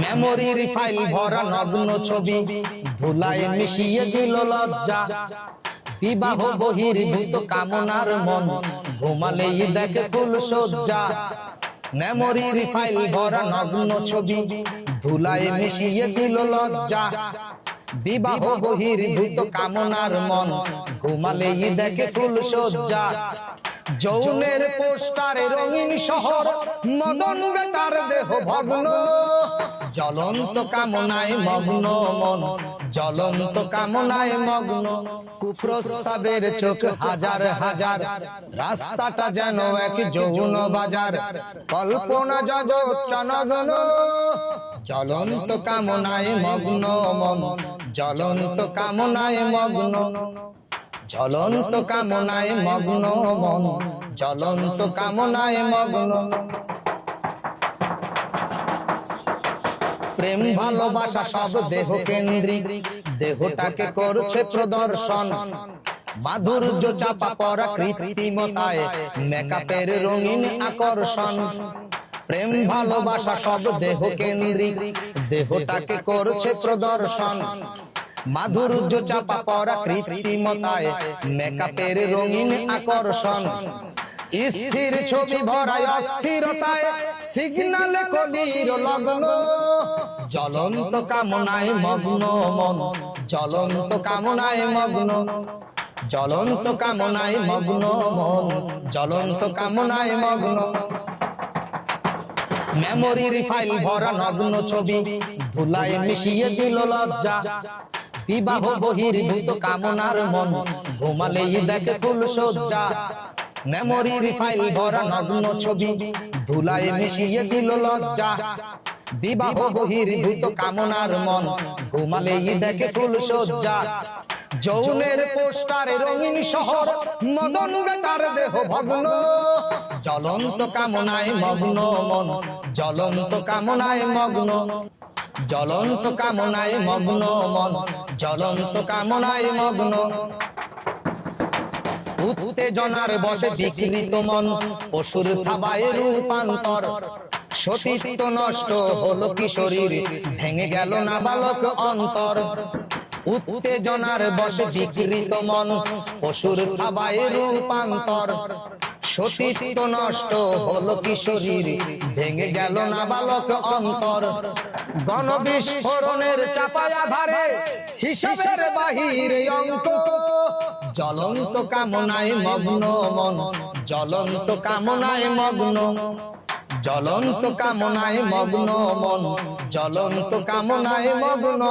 মেমোরির ফাইল ভরা নগ্ন ছবি ধুলায় মিশিয়ে দিল লজ্জা। বিবাহ বহির্ভূত কামনার মন ঘুমালেই দেখে ফুল সজ্জা। মেমোরির ফাইল ভরা নগ্ন ছবি ধুলায় মিশিয়ে দিল লজ্জা। বিবাহ বহির্ভূত কামনার মন ঘুমালেই দেখে ফুল সজ্জা। যৌনের পোস্টারে রঙিন শহর মদন বেটার দেহ ভগ্ন। জ্বলন্ত কামনায় মগ্ন মন, জ্বলন্ত কামনায় মগ্ন। কুপ্রস্তাবের চোখ হাজার হাজার, রাস্তাটা যেন এক যৌন বাজার। কল্পনা জগৎ নগ্ন, জ্বলন্ত কামনায় মগ্ন মন, জ্বলন্ত কামনায় মগ্ন। জ্বলন্ত কামনায় মগ্ন মন, জ্বলন্ত কামনায় মগ্ন। প্রেম ভালোবাসা সব দেহ কেন্দ্রিক, দেহটাকে করছে প্রদর্শন। মাধুর্য চাপা পড়া কৃত্রিমতায়, মেকআপের রঙিন আকর্ষণ। প্রেম ভালোবাসা সব দেহ কেন্দ্রিক, দেহটাকে করছে প্রদর্শন। মাধুর্য চাপা পড়া কৃত্রিমতায়, মেকআপের রঙিন আকর্ষণ। স্থির ছবি ভরা অস্থিরতায়, সিগনালে কলির লগ্ন। জ্বলন্ত কামনায় মগ্ন মন, জ্বলন্ত কামনায় মগ্ন। জ্বলন্ত কামনায় মগ্ন মন, জ্বলন্ত কামনায় মগ্ন। মেমোরির ফাইল ভরা নগ্ন ছবি ধুলায় মিশিয়ে দিল লজ্জা। বিবাহ বহির্ভূত কামনার মন ঘুমালেই দেখে ফুল সজ্জা। মেমোরির ফাইল ভরা নগ্ন ছবি ধুলায় মিশিয়ে দিল লজ্জা। বিবাহ বহির্ভূত কামনার মন ঘুমালেই দেখে ফুল সজ্জা। যৌনের পোস্টারে রঙিন শহর মদন বেটার দেহ ভগ্ন। জ্বলন্ত কামনায় মগ্ন মন, জ্বলন্ত কামনায় মগ্ন। জ্বলন্ত কামনায় মগ্ন মন, জ্বলন্ত কামনায় মগ্ন। উত্তেজনার বশে বিকৃত মন পশুর থাবায় রূপান্তর। সতীত্ব নষ্ট হলো কিশোরীর, ভেঙে গেল নাবালক অন্তর। উত্তেজনার বশে বিকৃত মন পশুর থাবায় রূপান্তর। সতীত্ব নষ্ট হলো কিশোরীর, ভেঙে গেল নাবালক অন্তর। গণবিস্ফোরণের চাপায় আধারে হিসাবের বাহিরে অঙ্ক। জ্বলন্ত কামনায় মগ্ন মন, জ্বলন্ত কামনায় মগ্ন। জ্বলন্ত কামনায় মগ্ন মন, জ্বলন্ত কামনায় মগ্ন।